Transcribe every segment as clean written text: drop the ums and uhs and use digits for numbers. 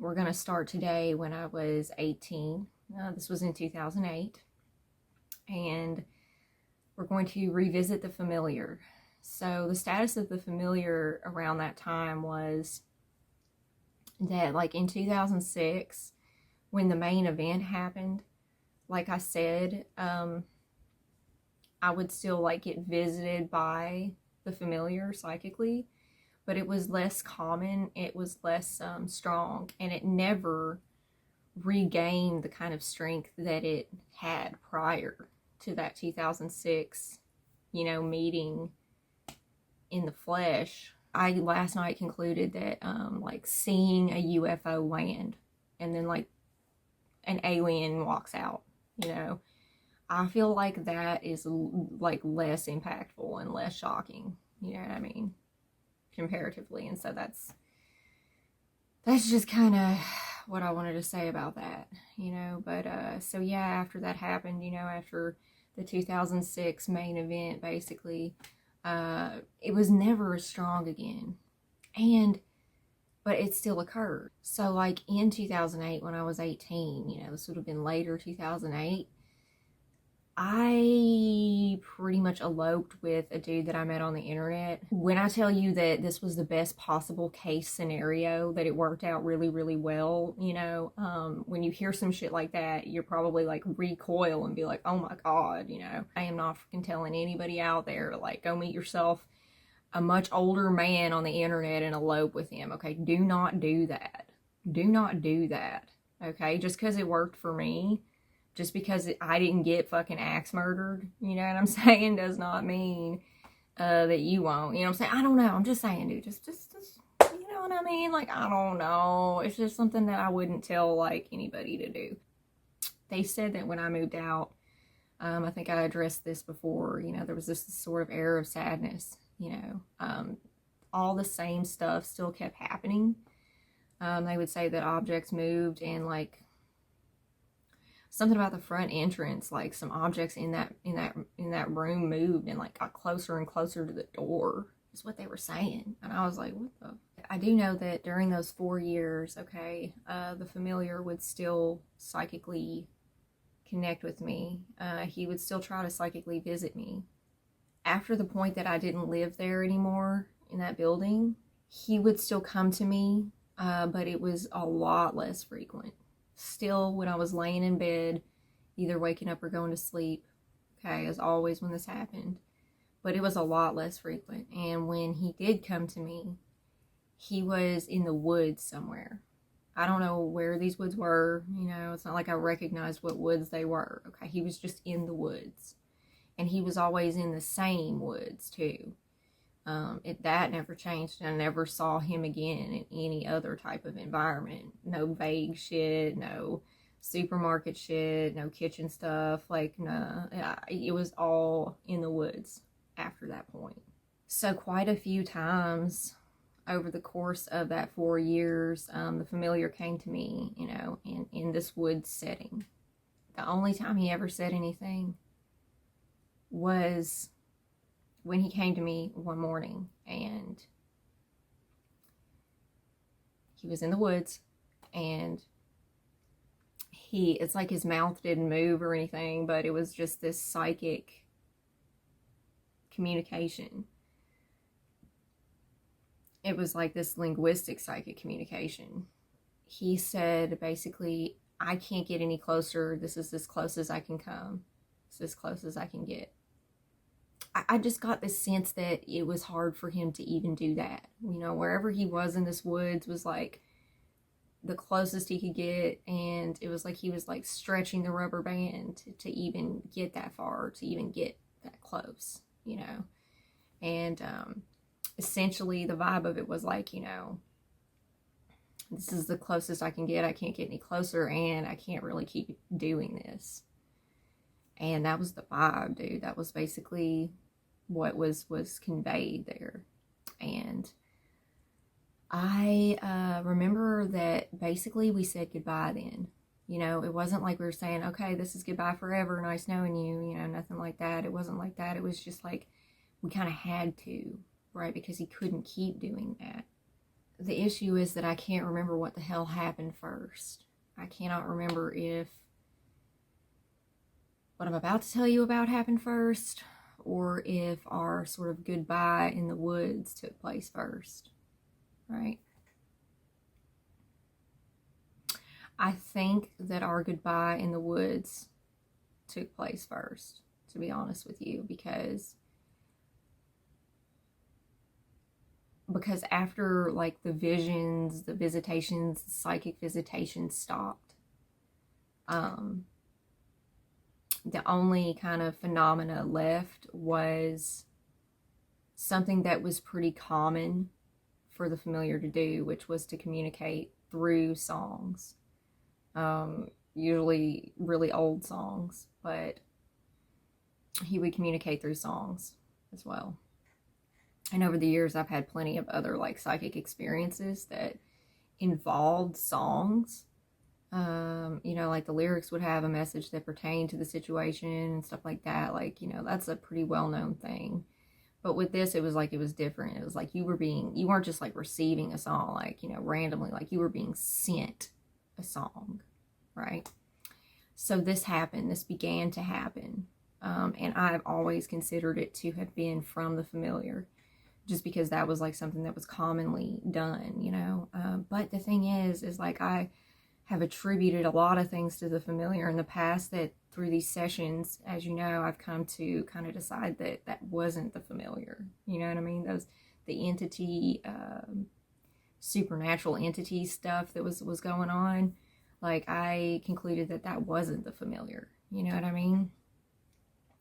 we're going to start today when I was 18. This was in 2008. And we're going to revisit the familiar. So the status of the familiar around that time was that, like, in 2006, when the main event happened, like I said, I would still, like, get visited by the familiar psychically, but it was less common, it was less strong, and it never regained the kind of strength that it had prior to that 2006, meeting in the flesh. I last night concluded that, like, seeing a UFO land and then, like, an alien walks out, I feel like that is, like, less impactful and less shocking, you know what I mean, comparatively. And so that's just kind of what I wanted to say about that, but so yeah, after that happened, after the 2006 main event, basically, it was never as strong again, but it still occurred. So, like, in 2008, when I was 18, this would have been later 2008, I pretty much eloped with a dude that I met on the internet. When I tell you that this was the best possible case scenario, that it worked out really, really well, when you hear some shit like that, you're probably, like, recoil and be like, oh my God, I am not freaking telling anybody out there to, like, go meet yourself a much older man on the internet and elope with him, okay? Do not do that. Do not do that, okay? Just because it worked for me, just because I didn't get fucking axe murdered, you know what I'm saying, does not mean that you won't, you know what I'm saying? I don't know, I'm just saying, dude, just, you know what I mean? Like, I don't know, it's just something that I wouldn't tell, like, anybody to do. They said that when I moved out, I think I addressed this before, there was this sort of air of sadness, all the same stuff still kept happening. They would say that objects moved, and, like, something about the front entrance, like, some objects in that room moved and, like, got closer and closer to the door, is what they were saying. And I was like, what the? I do know that during those 4 years, okay, the familiar would still psychically connect with me. He would still try to psychically visit me. After the point that I didn't live there anymore in that building, he would still come to me, but it was a lot less frequent. Still, when I was laying in bed, either waking up or going to sleep, okay, as always when this happened, but it was a lot less frequent. And when he did come to me, he was in the woods somewhere. I don't know where these woods were, it's not like I recognized what woods they were, okay? He was just in the woods. And he was always in the same woods, too. That never changed. I never saw him again in any other type of environment. No vague shit, no supermarket shit, no kitchen stuff. Like, no, it was all in the woods after that point. So quite a few times over the course of that 4 years, the familiar came to me, in this woods setting. The only time he ever said anything was when he came to me one morning, and he was in the woods, and it's like his mouth didn't move or anything, but it was just this psychic communication. It was like this linguistic psychic communication. He said, basically, I can't get any closer. This is as close as I can come. It's as close as I can get. I just got this sense that it was hard for him to even do that. Wherever he was in this woods was, like, the closest he could get, and it was like he was, like, stretching the rubber band to even get that far, to even get that close, And essentially the vibe of it was like, this is the closest I can get. I can't get any closer, and I can't really keep doing this. And that was the vibe, dude. That was basically what was conveyed there. And I remember that basically we said goodbye then. It wasn't like we were saying, okay, this is goodbye forever, nice knowing you, nothing like that. It wasn't like that. It was just like we kind of had to, right? Because he couldn't keep doing that. the issue is that I can't remember what the hell happened first. I cannot remember if what I'm about to tell you about happened first, or if our sort of goodbye in the woods took place first, right? I think that our goodbye in the woods took place first, to be honest with you, because after like the visions, the visitations, the psychic visitations stopped, the only kind of phenomena left was something that was pretty common for the familiar to do, which was to communicate through songs. Usually really old songs, but he would communicate through songs as well. And over the years, I've had plenty of other like psychic experiences that involved songs. You know, like the lyrics would have a message that pertained to the situation and stuff like that. Like, you know, that's a pretty well-known thing. But with this, it was like, it was different. It was like you weren't just like receiving a song, like, you know, randomly, like you were being sent a song, right? So this happened, this began to happen. And I've always considered it to have been from the familiar, just because that was like something that was commonly done, you know? But the thing is like I have attributed a lot of things to the familiar in the past that through these sessions, as you know, I've come to kind of decide that that wasn't the familiar. You know what I mean? The entity, supernatural entity stuff that was going on. Like I concluded that that wasn't the familiar. You know what I mean?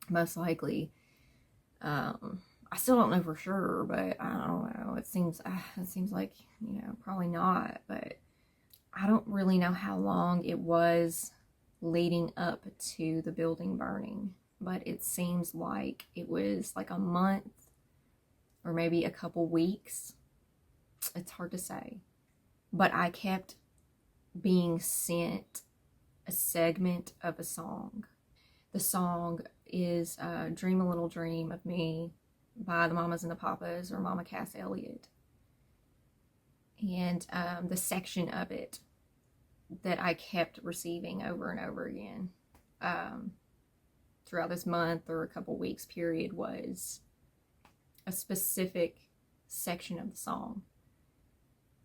Most likely. I still don't know for sure, but I don't know. It seems like, you know, probably not, but I don't really know how long it was leading up to the building burning, but it seems like it was like a month or maybe a couple weeks. It's hard to say, but I kept being sent a segment of a song. The song is Dream a Little Dream of Me by the Mamas and the Papas, or Mama Cass Elliot. And the section of it that I kept receiving over and over again throughout this month or a couple weeks period was a specific section of the song.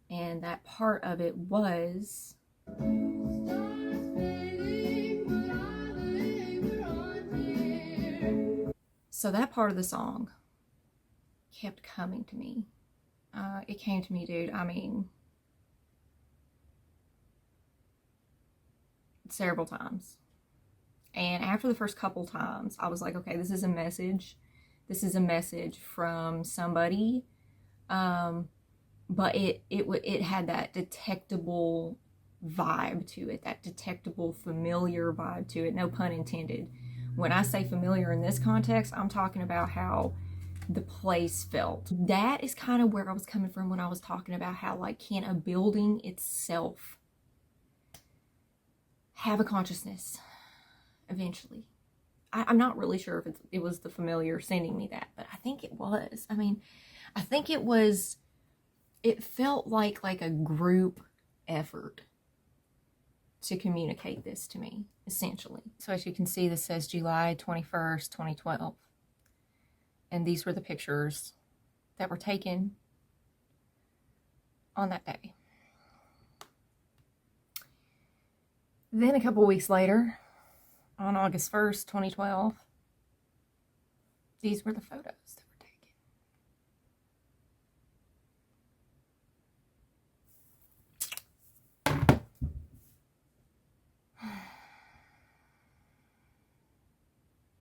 And that part of it was so that part of the song kept coming to me. It came to me, dude, I mean, several times. And after the first couple times, I was like, okay, this is a message. This is a message from somebody. But it had that detectable vibe to it, that detectable familiar vibe to it, no pun intended. When I say familiar in this context, I'm talking about how the place felt. That is kind of where I was coming from when I was talking about how, like, can a building itself have a consciousness eventually? I'm not really sure if it was the familiar sending me that, but I think it was. I mean, I think it was, it felt like a group effort to communicate this to me, essentially. So as you can see, this says July 21st, 2012. And these were the pictures that were taken on that day. Then a couple weeks later, on August 1st, 2012, these were the photos